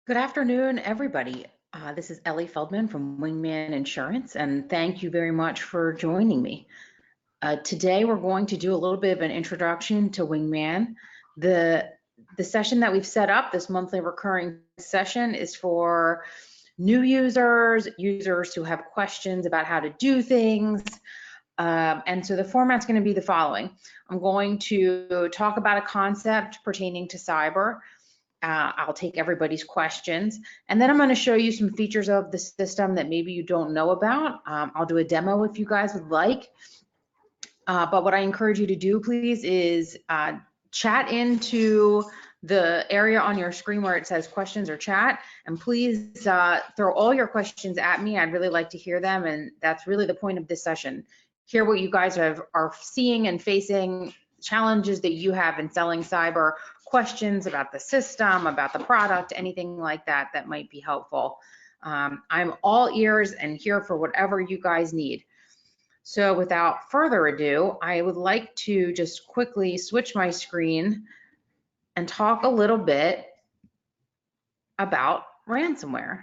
Good afternoon, everybody. This is Ellie Feldman from Wingman Insurance, and thank you very much for joining me. Today, we're going to do a little bit of an introduction to Wingman. The session that we've set up, this monthly recurring session, is for new users who have questions about how to do things. And so the format's going to be the following. I'm going to talk about a concept pertaining to cyber. I'll take everybody's questions, and then I'm going to show you some features of the system that maybe you don't know about. I'll do a demo if you guys would like. But what I encourage you to do, please, is chat into the area on your screen where it says questions or chat, and please throw all your questions at me. I'd really like to hear them, and that's really the point of this session. Hear what you guys are seeing and facing, challenges that you have in selling cyber, questions about the system, about the product, anything like that that might be helpful. I'm all ears and here for whatever you guys need. So without further ado, I would like to just quickly switch my screen and talk a little bit about ransomware.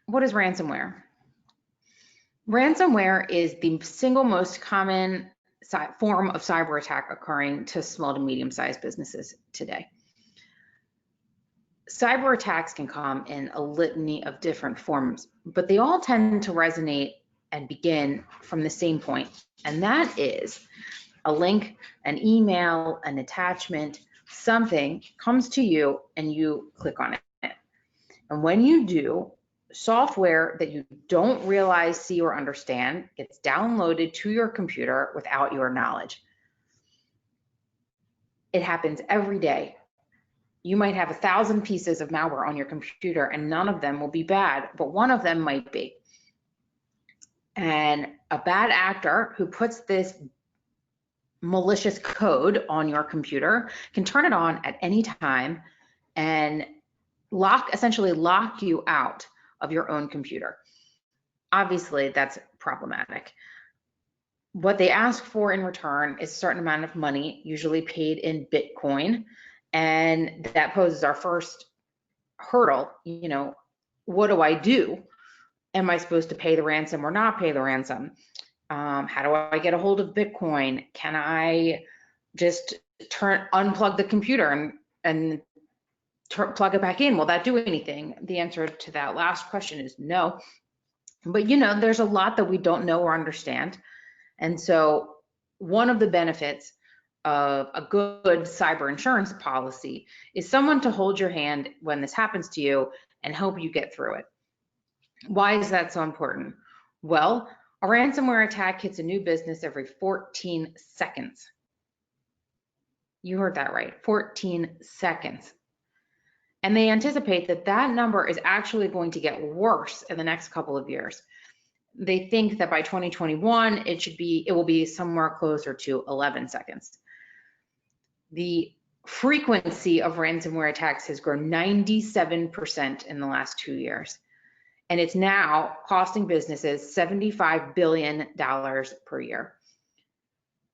What is ransomware? Ransomware is the single most common form of cyber attack occurring to small to medium-sized businesses today. Cyber attacks can come in a litany of different forms, but they all tend to resonate and begin from the same point, and that is a link, an email, an attachment, something comes to you and you click on it. And when you do, software that you don't realize, see, or understand gets downloaded to your computer without your knowledge. It happens every day. You might have 1,000 pieces of malware on your computer and none of them will be bad, but one of them might be. And a bad actor who puts this malicious code on your computer can turn it on at any time and essentially lock you out of your own computer. Obviously, that's problematic. What they ask for in return is a certain amount of money, usually paid in Bitcoin, and that poses our first hurdle. You know, what do I do? Am I supposed to pay the ransom or not pay the ransom? How do I get a hold of Bitcoin? Can I just unplug the computer and plug it back in? Will that do anything? The answer to that last question is no. But you know, there's a lot that we don't know or understand. And so one of the benefits of a good cyber insurance policy is someone to hold your hand when this happens to you and help you get through it. Why is that so important? Well, a ransomware attack hits a new business every 14 seconds. You heard that right, 14 seconds. And they anticipate that that number is actually going to get worse in the next couple of years. They think that by 2021, it will be somewhere closer to 11 seconds. The frequency of ransomware attacks has grown 97% in the last 2 years. And it's now costing businesses $75 billion per year.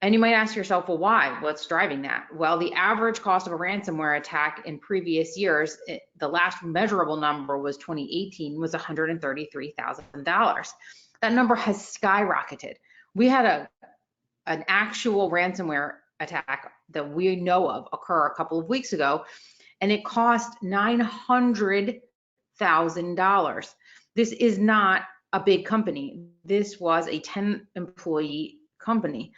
And you might ask yourself, well, why? What's driving that? Well, the average cost of a ransomware attack in previous years, the last measurable number was 2018, was $133,000. That number has skyrocketed. We had an actual ransomware attack that we know of occur a couple of weeks ago, and it cost $900,000. This is not a big company. This was a 10-employee company.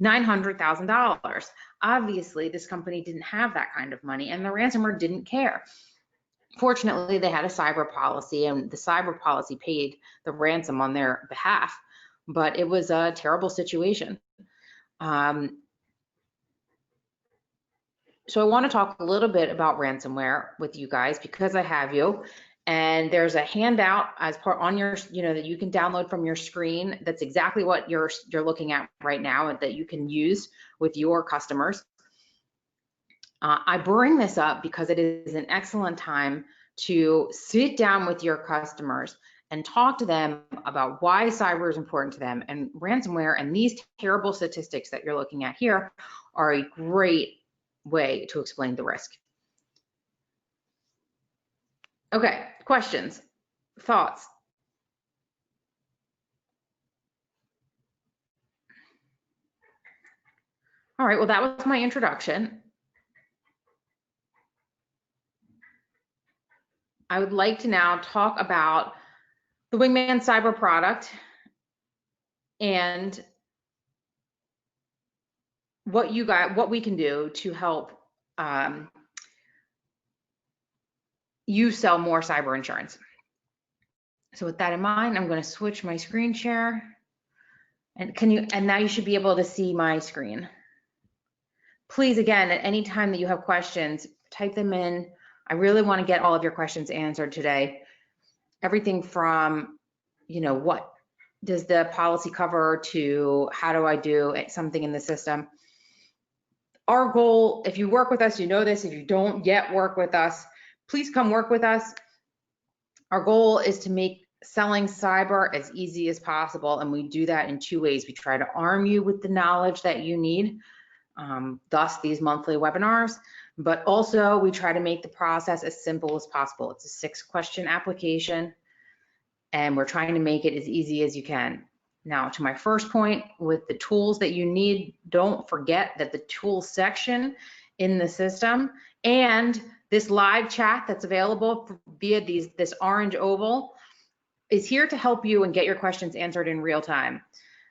$900,000. Obviously, this company didn't have that kind of money, and the ransomware didn't care. Fortunately, they had a cyber policy, and the cyber policy paid the ransom on their behalf, but it was a terrible situation. So I want to talk a little bit about ransomware with you guys because I have you. And there's a handout as part on your, that you can download from your screen. That's exactly what you're looking at right now and that you can use with your customers. I bring this up because it is an excellent time to sit down with your customers and talk to them about why cyber is important to them. And ransomware and these terrible statistics that you're looking at here are a great way to explain the risk. Okay, questions, thoughts? All right, well, that was my introduction. I would like to now talk about the Wingman cyber product and what we can do to help you sell more cyber insurance. So with that in mind, I'm going to switch my screen share. And now you should be able to see my screen. Please, again, at any time that you have questions, type them in. I really want to get all of your questions answered today. Everything from, what does the policy cover to how do I do something in the system? Our goal, if you work with us, you know this. If you don't yet work with us, please come work with us. Our goal is to make selling cyber as easy as possible, and we do that in two ways. We try to arm you with the knowledge that you need, thus these monthly webinars, but also we try to make the process as simple as possible. It's a 6-question application, and we're trying to make it as easy as you can. Now, to my first point, with the tools that you need, don't forget that the tools section in the system and this live chat that's available via this orange oval is here to help you and get your questions answered in real time.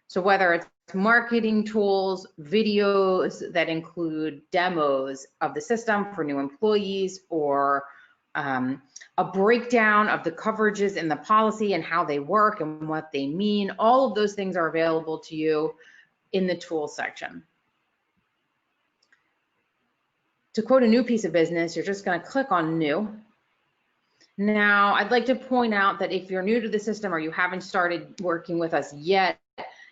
So whether it's marketing tools, videos that include demos of the system for new employees, or a breakdown of the coverages in the policy and how they work and what they mean, all of those things are available to you in the tools section. To quote a new piece of business, you're just going to click on new. Now, I'd like to point out that if you're new to the system or you haven't started working with us yet,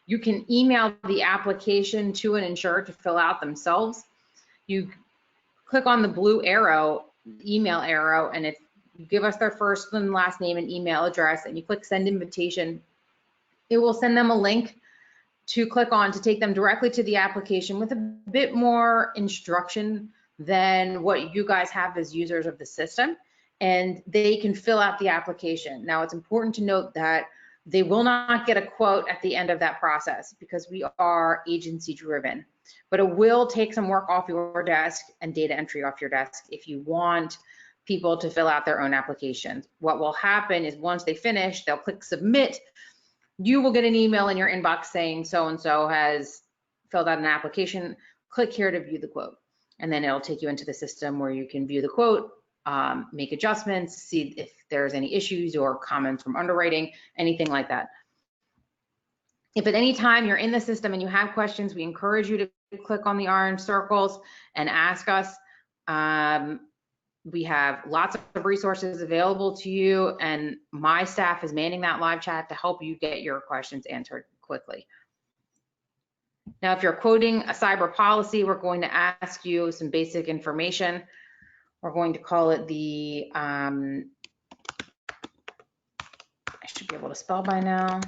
you can email the application to an insurer to fill out themselves. You click on the blue arrow, email arrow, and if you give us their first and last name and email address and you click send invitation, it will send them a link to click on to take them directly to the application with a bit more instruction than what you guys have as users of the system, and they can fill out the application. Now, it's important to note that they will not get a quote at the end of that process because we are agency driven, but it will take some work off your desk and data entry off your desk if you want people to fill out their own applications. What will happen is once they finish, they'll click submit. You will get an email in your inbox saying so-and-so has filled out an application. Click here to view the quote. And then it'll take you into the system where you can view the quote, make adjustments, see if there's any issues or comments from underwriting, anything like that. If at any time you're in the system and you have questions, we encourage you to click on the orange circles and ask us. We have lots of resources available to you, and my staff is manning that live chat to help you get your questions answered quickly. Now, if you're quoting a cyber policy, we're going to ask you some basic information. We're going to call it the, I should be able to spell by now.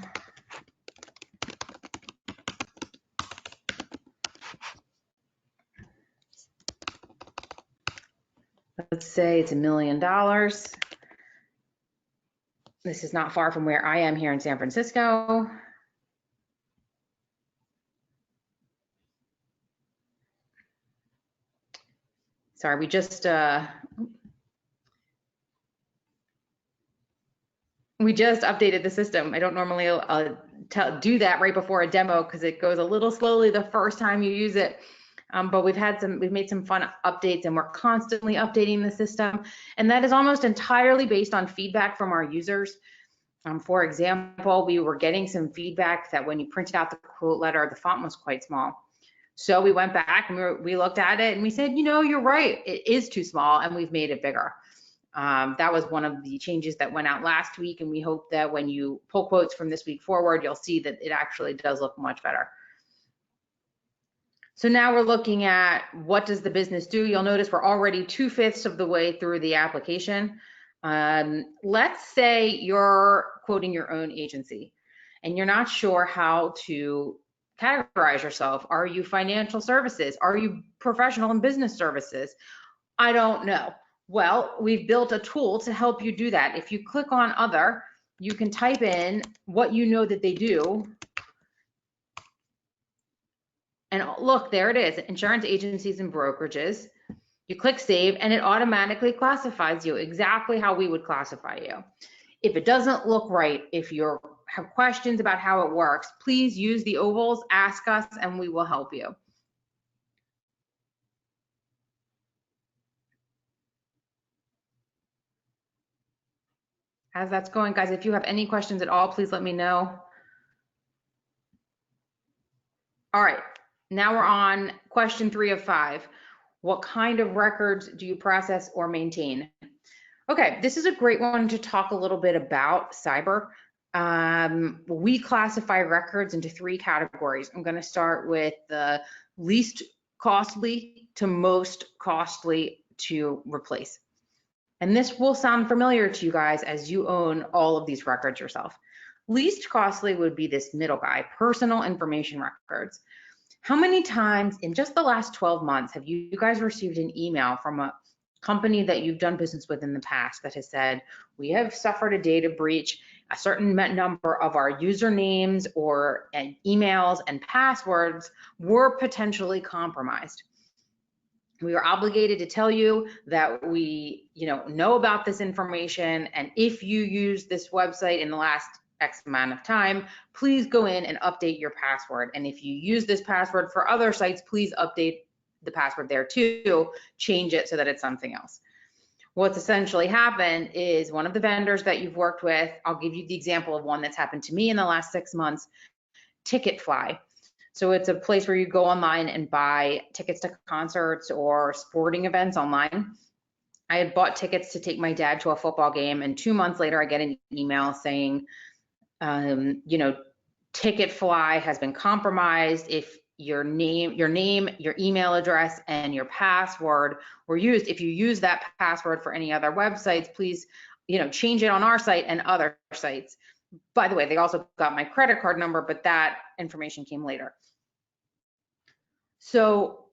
Let's say it's $1 million. This is not far from where I am here in San Francisco. Sorry, we just updated the system. I don't normally do that right before a demo because it goes a little slowly the first time you use it. But we've made some fun updates, and we're constantly updating the system. And that is almost entirely based on feedback from our users. For example, we were getting some feedback that when you printed out the quote letter, the font was quite small. So we went back and we looked at it and we said, you're right, it is too small, and we've made it bigger. That was one of the changes that went out last week, and we hope that when you pull quotes from this week forward, you'll see that it actually does look much better. So now we're looking at what does the business do. You'll notice we're already 2/5 of the way through the application. Let's say you're quoting your own agency and you're not sure how to categorize yourself. Are you financial services? Are you professional and business services? I don't know. Well, we've built a tool to help you do that. If you click on other, you can type in what you know that they do. And look, there it is, insurance agencies and brokerages. You click save and it automatically classifies you exactly how we would classify you. If it doesn't look right, if you have questions about how it works, please use the ovals, ask us, and we will help you. As that's going, guys, if you have any questions at all, please let me know. All right, now we're on question 3 of 5. What kind of records do you process or maintain? Okay, this is a great one to talk a little bit about cyber. We classify records into 3 categories. I'm going to start with the least costly to most costly to replace. And this will sound familiar to you guys as you own all of these records yourself. Least costly would be this middle guy, personal information records. How many times in just the last 12 months have you guys received an email from a company that you've done business with in the past that has said, we have suffered a data breach, a certain number of our usernames or emails and passwords were potentially compromised? We are obligated to tell you that we know about this information, and if you use this website in the last X amount of time, please go in and update your password. And if you use this password for other sites, please update the password there too, change it so that it's something else. What's essentially happened is one of the vendors that you've worked with, I'll give you the example of one that's happened to me in the last 6 months, Ticketfly. So it's a place where you go online and buy tickets to concerts or sporting events online. I had bought tickets to take my dad to a football game, and 2 months later I get an email saying, Ticketfly has been compromised. If your name, your email address, and your password were used, if you use that password for any other websites, please, change it on our site and other sites. By the way, they also got my credit card number, but that information came later. So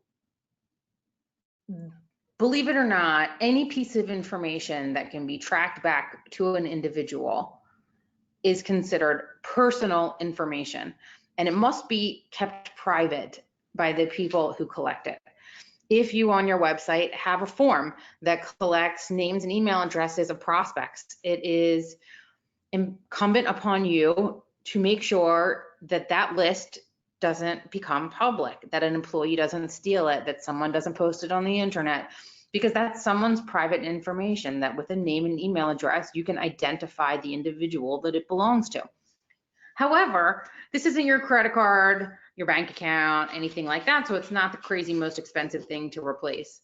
believe it or not, any piece of information that can be tracked back to an individual is considered personal information, and it must be kept private by the people who collect it. If you on your website have a form that collects names and email addresses of prospects, it is incumbent upon you to make sure that that list doesn't become public, that an employee doesn't steal it, that someone doesn't post it on the internet, because that's someone's private information that with a name and email address, you can identify the individual that it belongs to. However, this isn't your credit card, your bank account, anything like that, so it's not the crazy most expensive thing to replace.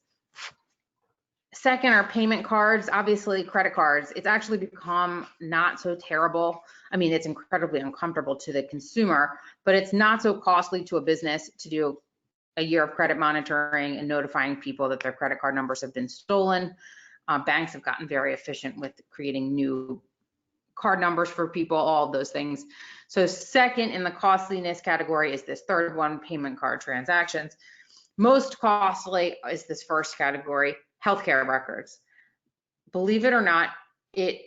Second are payment cards, obviously credit cards. It's actually become not so terrible. I mean, it's incredibly uncomfortable to the consumer, but it's not so costly to a business to do a year of credit monitoring and notifying people that their credit card numbers have been stolen. Banks have gotten very efficient with creating new card numbers for people, all of those things. So second in the costliness category is this third one, payment card transactions. Most costly is this first category, healthcare records. Believe it or not, it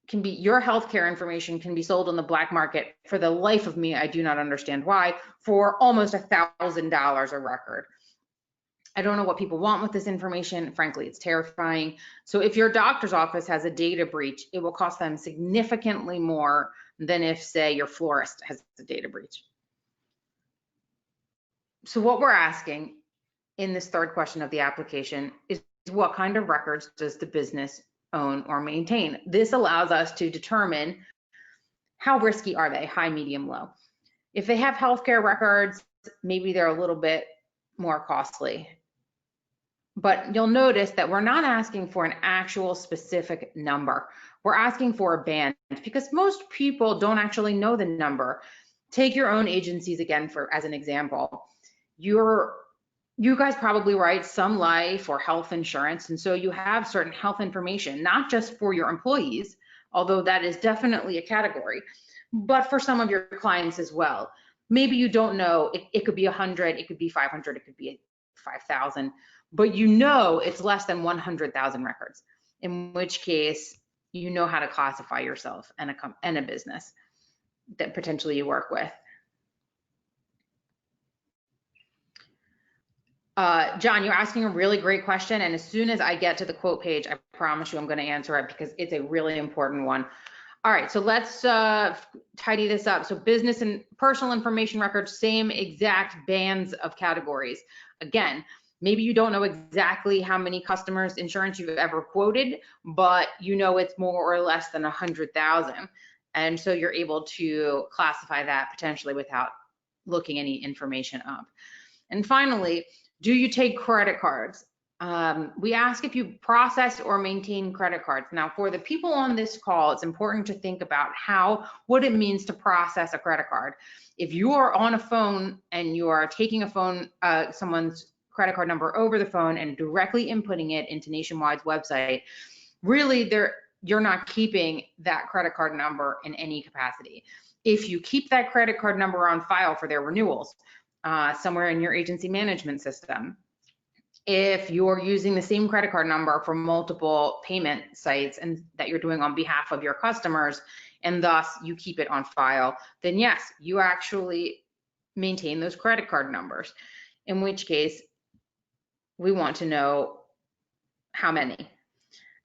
can be, your healthcare information can be sold on the black market. For the life of me, I do not understand why, for almost $1,000 a record. I don't know what people want with this information. Frankly, it's terrifying. So if your doctor's office has a data breach, it will cost them significantly more than if, say, your florist has a data breach. So what we're asking in this third question of the application is, what kind of records does the business own or maintain? This allows us to determine how risky are they, high, medium, low. If they have healthcare records, maybe they're a little bit more costly. But you'll notice that we're not asking for an actual specific number. We're asking for a band because most people don't actually know the number. Take your own agencies again as an example. Your you guys probably write some life or health insurance, and so you have certain health information, not just for your employees, although that is definitely a category, but for some of your clients as well. Maybe you don't know, it could be 100, it could be 500, it could be 5,000, but you know it's less than 100,000 records, in which case you know how to classify yourself and a business that potentially you work with. John, you're asking a really great question, and as soon as I get to the quote page, I promise you I'm going to answer it because it's a really important one. All right, so let's tidy this up. So business and personal information records, same exact bands of categories. Again, maybe you don't know exactly how many customers insurance you've ever quoted, but you know it's more or less than 100,000. And so you're able to classify that potentially without looking any information up. And finally, do you take credit cards? We ask if you process or maintain credit cards. Now, for the people on this call, it's important to think about what it means to process a credit card. If you are on a phone and you are taking someone's credit card number over the phone and directly inputting it into Nationwide's website, really you're not keeping that credit card number in any capacity. If you keep that credit card number on file for their renewals, somewhere in your agency management system, if you're using the same credit card number for multiple payment sites and that you're doing on behalf of your customers, and thus you keep it on file, then yes, you actually maintain those credit card numbers, in which case we want to know how many.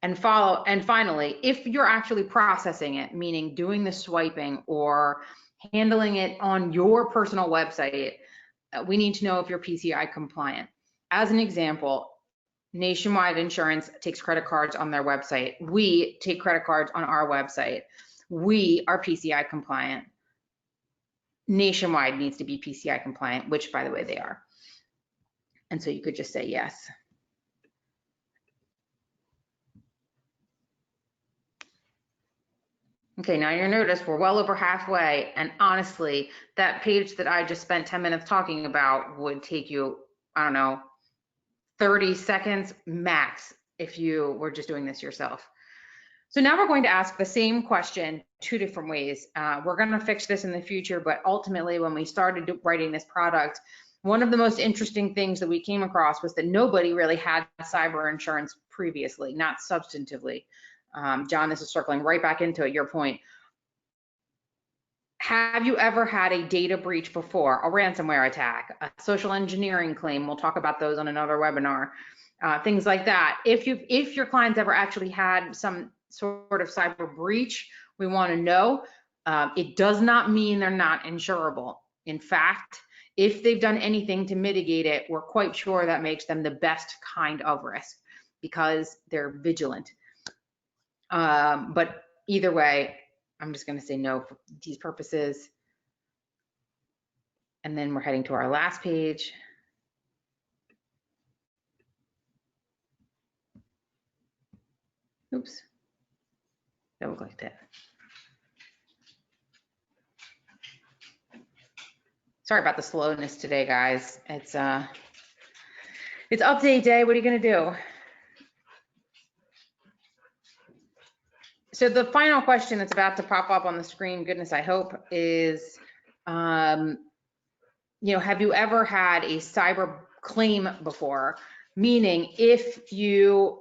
And finally, if you're actually processing it, meaning doing the swiping or handling it on your personal website, we need to know if you're PCI compliant. As an example, Nationwide Insurance takes credit cards on their website. We take credit cards on our website. We are PCI compliant. Nationwide needs to be PCI compliant, which by the way they are. And so you could just say yes. Okay, now you'll notice we're well over halfway, and honestly, that page that I just spent 10 minutes talking about would take you, I don't know, 30 seconds max if you were just doing this yourself. So now we're going to ask the same question 2 different ways. We're going to fix this in the future, but ultimately when we started writing this product, one of the most interesting things that we came across was that nobody really had cyber insurance previously, not substantively. John, this is circling right back into it, your point. Have you ever had a data breach before, a ransomware attack, a social engineering claim? We'll talk about those on another webinar, things like that. If your clients ever actually had some sort of cyber breach, we want to know. It does not mean they're not insurable. In fact, if they've done anything to mitigate it, we're quite sure that makes them the best kind of risk because they're vigilant. But either way, I'm just going to say no for these purposes. And then we're heading to our last page. Oops. Double clicked it. Sorry about the slowness today, guys. It's update day. What are you going to do? So the final question that's about to pop up on the screen, goodness, I hope, is, have you ever had a cyber claim before? Meaning, if you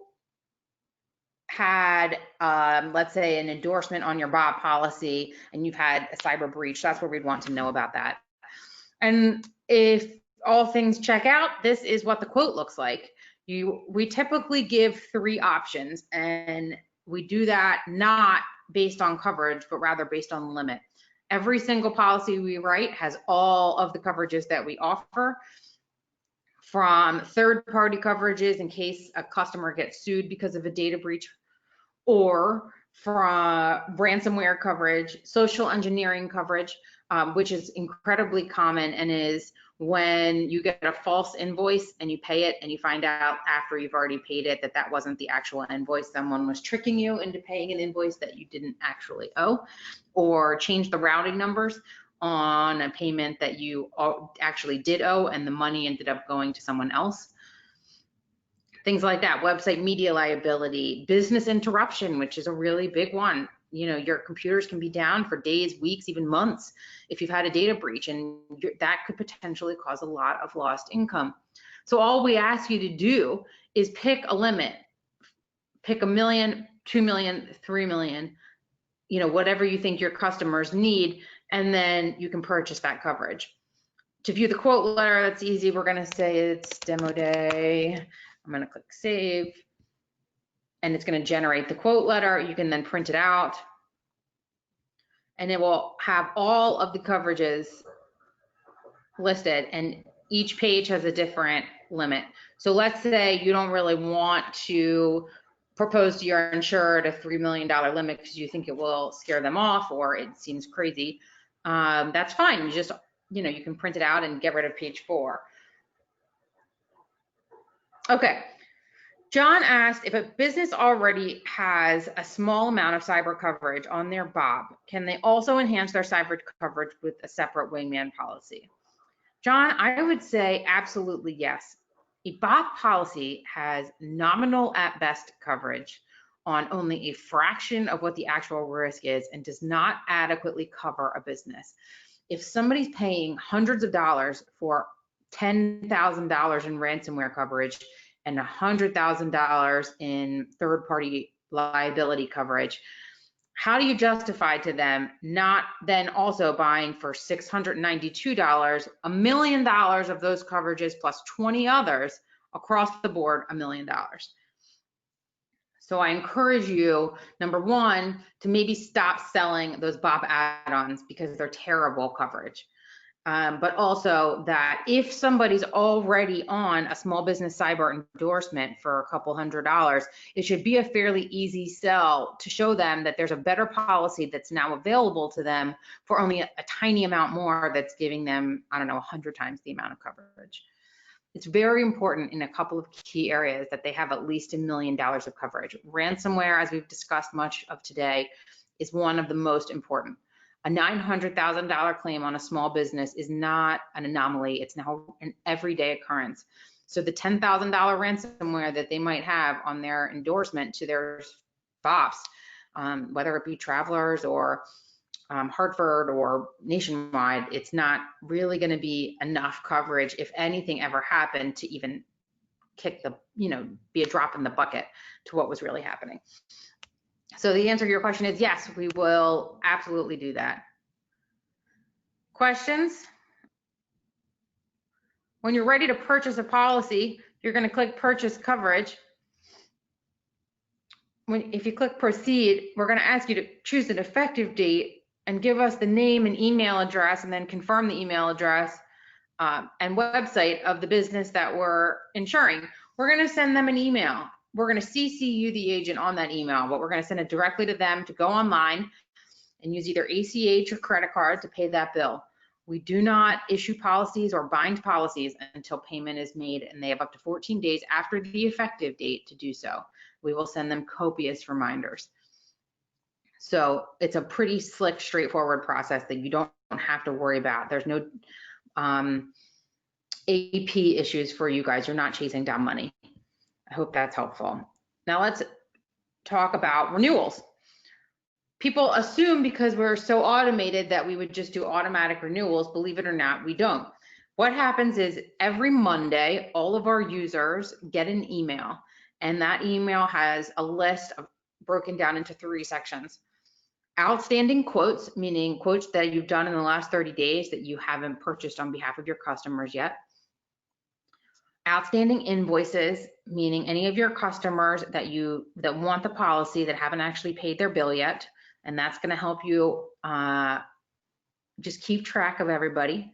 had, let's say, an endorsement on your BOP policy and you've had a cyber breach, that's where we'd want to know about that. And if all things check out, this is what the quote looks like. We typically give 3 options, and we do that not based on coverage, but rather based on limit. Every single policy we write has all of the coverages that we offer, from third-party coverages in case a customer gets sued because of a data breach, or from ransomware coverage, social engineering coverage, which is incredibly common and is when you get a false invoice and you pay it and you find out after you've already paid it that that wasn't the actual invoice. Someone was tricking you into paying an invoice that you didn't actually owe, or change the routing numbers on a payment that you actually did owe and the money ended up going to someone else. Things like that, website media liability, business interruption, which is a really big one. You know, your computers can be down for days, weeks, even months if you've had a data breach, and that could potentially cause a lot of lost income. So all we ask you to do is pick a limit. Pick $1 million, $2 million, $3 million, you know, whatever you think your customers need, and then you can purchase that coverage. To view the quote letter, that's easy. We're gonna say it's demo day. I'm gonna click save, and it's gonna generate the quote letter. You can then print it out, and it will have all of the coverages listed, and each page has a different limit. So let's say you don't really want to propose to your insured a $3 million limit because you think it will scare them off or it seems crazy. That's fine. You just, you know, you can print it out and get rid of page 4. Okay. John asked, if a business already has a small amount of cyber coverage on their BOP, can they also enhance their cyber coverage with a separate Wingman policy? John, I would say absolutely yes. A BOP policy has nominal at best coverage on only a fraction of what the actual risk is and does not adequately cover a business. If somebody's paying hundreds of dollars for $10,000 in ransomware coverage and $100,000 in third-party liability coverage, how do you justify to them not then also buying for $692, $1 million of those coverages plus 20 others across the board, $1 million? So I encourage you, number one, to maybe stop selling those BOP add-ons because they're terrible coverage. But also that if somebody's already on a small business cyber endorsement for a couple $100, it should be a fairly easy sell to show them that there's a better policy that's now available to them for only a tiny amount more that's giving them, I don't know, 100 times the amount of coverage. It's very important in a couple of key areas that they have at least $1 million of coverage. Ransomware, as we've discussed much of today, is one of the most important. A $900,000 claim on a small business is not an anomaly. It's now an everyday occurrence. So the $10,000 ransomware that they might have on their endorsement to their BOPs, whether it be Travelers or Hartford or Nationwide, it's not really going to be enough coverage if anything ever happened to even kick the, you know, be a drop in the bucket to what was really happening. So the answer to your question is yes, we will absolutely do that. Questions? When you're ready to purchase a policy, you're going to click purchase coverage. If you click proceed, we're going to ask you to choose an effective date and give us the name and email address, and then confirm the email address and website of the business that we're insuring. We're going to send them an email. We're going to CC you, the agent, on that email, but we're going to send it directly to them to go online and use either ACH or credit card to pay that bill. We do not issue policies or bind policies until payment is made, and they have up to 14 days after the effective date to do so. We will send them copious reminders. So it's a pretty slick, straightforward process that you don't have to worry about. There's no AP issues for you guys. You're not chasing down money. I hope that's helpful. Now let's talk about renewals. People assume because we're so automated that we would just do automatic renewals. Believe it or not, we don't. What happens is every Monday, all of our users get an email, and that email has a list of broken down into 3 sections. Outstanding quotes, meaning quotes that you've done in the last 30 days that you haven't purchased on behalf of your customers yet. Outstanding invoices, meaning any of your customers that want the policy that haven't actually paid their bill yet, and that's going to help you just keep track of everybody.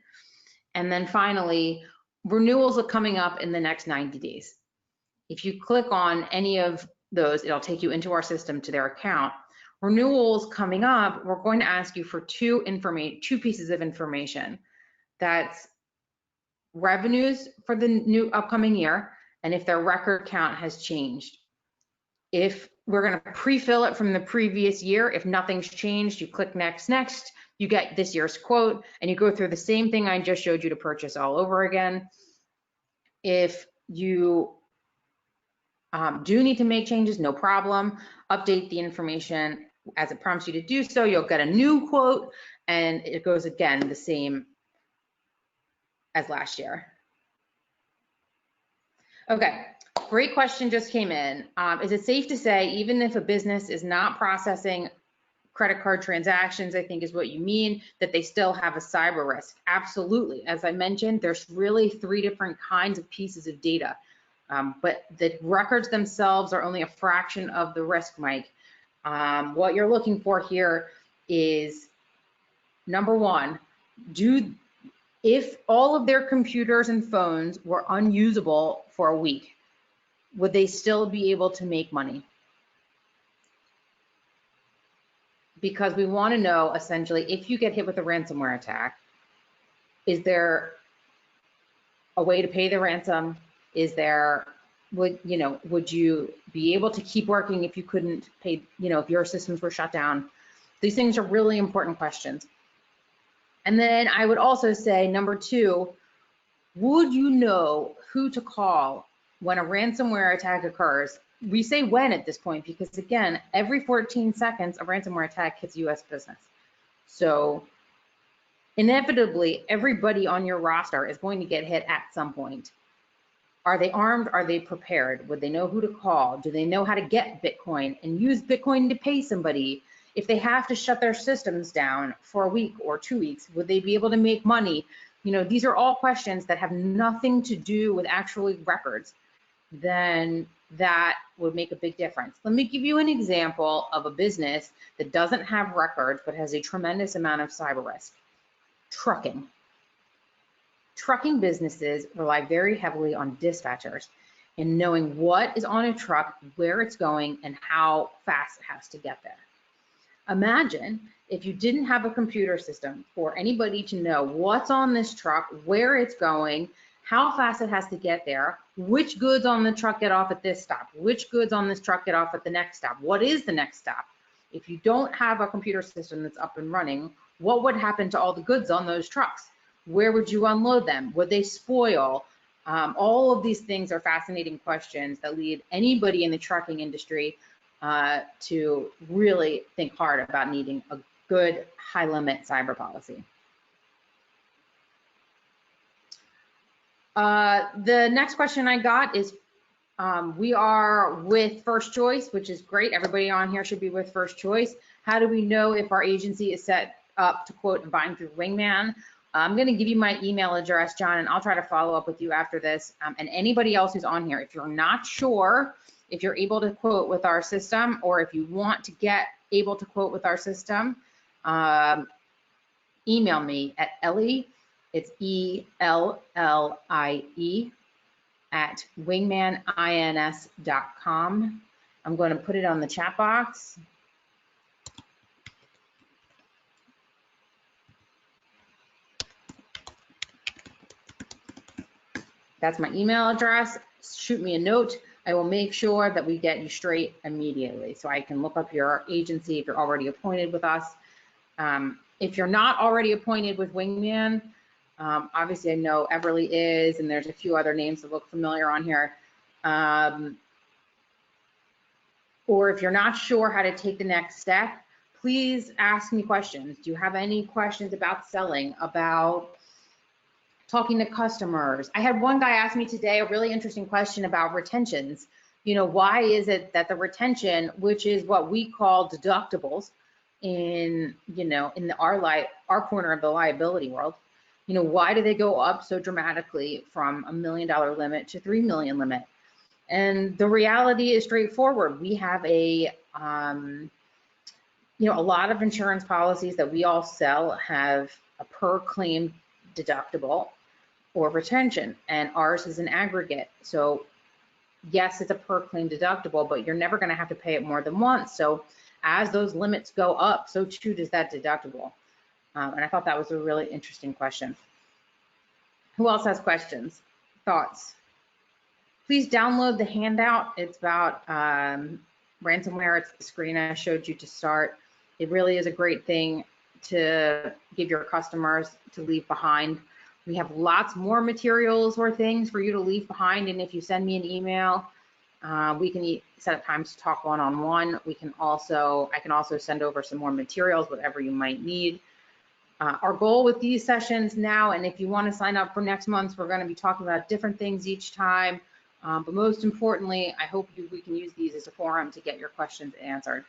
And then finally, renewals are coming up in the next 90 days. If you click on any of those, it'll take you into our system to their account. Renewals coming up, we're going to ask you for two pieces of information. That's revenues for the new upcoming year, and if their record count has changed. If we're going to pre-fill it from the previous year, if nothing's changed, you click next. you get this year's quote and you go through the same thing I just showed you to purchase all over again. If you do need to make changes, no problem. Update the information as it prompts you to do so. You'll get a new quote and it goes again the same as last year. Okay, great question just came in. Is it safe to say, even if a business is not processing credit card transactions, I think is what you mean, that they still have a cyber risk? Absolutely. As I mentioned, there's really 3 different kinds of pieces of data, but the records themselves are only a fraction of the risk, Mike. What you're looking for here is, number 1, if all of their computers and phones were unusable for a week, would they still be able to make money? Because we want to know, essentially, if you get hit with a ransomware attack, is there a way to pay the ransom? Is there, would you be able to keep working if you couldn't pay, if your systems were shut down? These things are really important questions. And then I would also say, number 2, would you know who to call when a ransomware attack occurs? We say when at this point, because again, every 14 seconds, a ransomware attack hits US business. So inevitably, everybody on your roster is going to get hit at some point. Are they armed? Are they prepared? Would they know who to call? Do they know how to get Bitcoin and use Bitcoin to pay somebody? If they have to shut their systems down for a week or 2 weeks, would they be able to make money? These are all questions that have nothing to do with actual records. Then that would make a big difference. Let me give you an example of a business that doesn't have records but has a tremendous amount of cyber risk. Trucking. Trucking businesses rely very heavily on dispatchers and knowing what is on a truck, where it's going, and how fast it has to get there. Imagine if you didn't have a computer system for anybody to know what's on this truck, where it's going, how fast it has to get there, which goods on the truck get off at this stop, which goods on this truck get off at the next stop, what is the next stop? If you don't have a computer system that's up and running, what would happen to all the goods on those trucks? Where would you unload them? Would they spoil? All of these things are fascinating questions that lead anybody in the trucking industry to really think hard about needing a good high limit cyber policy. The next question I got is, we are with First Choice, which is great. Everybody on here should be with First Choice. How do we know if our agency is set up to quote and bind through Wingman? I'm going to give you my email address, John, and I'll try to follow up with you after this. And anybody else who's on here, if you're not sure if you're able to quote with our system, or if you want to get able to quote with our system, email me at Ellie, it's ELLIE at wingmanins.com. I'm going to put it on the chat box. That's my email address. Shoot me a note. I will make sure that we get you straight immediately so I can look up your agency if you're already appointed with us. If you're not already appointed with Wingman, obviously I know Everly is, and there's a few other names that look familiar on here. Or if you're not sure how to take the next step, please ask me questions. Do you have any questions about selling, about talking to customers? I had one guy ask me today a really interesting question about retentions. Why is it that the retention, which is what we call deductibles in our corner of the liability world, why do they go up so dramatically from $1 million limit to $3 million limit? And the reality is straightforward. We have a lot of insurance policies that we all sell have a per claim deductible or retention, and ours is an aggregate. So yes, it's a per claim deductible, but you're never going to have to pay it more than once. So as those limits go up, so too does that deductible. And I thought that was a really interesting question. Who else has questions, thoughts? Please download the handout. It's about ransomware. It's the screen I showed you to start. It really is a great thing to give your customers to leave behind. We have lots more materials or things for you to leave behind, and if you send me an email, we can set up times to talk one-on-one. I can also send over some more materials, whatever you might need. Our goal with these sessions now, and if you want to sign up for next month, we're going to be talking about different things each time. But most importantly, I hope we can use these as a forum to get your questions answered.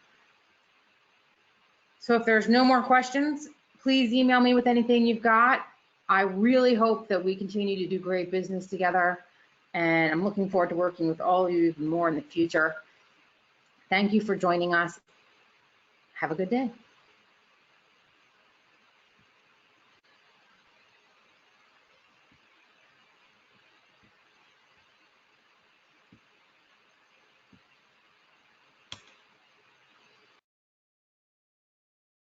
So if there's no more questions, please email me with anything you've got. I really hope that we continue to do great business together, and I'm looking forward to working with all of you even more in the future. Thank you for joining us. Have a good day.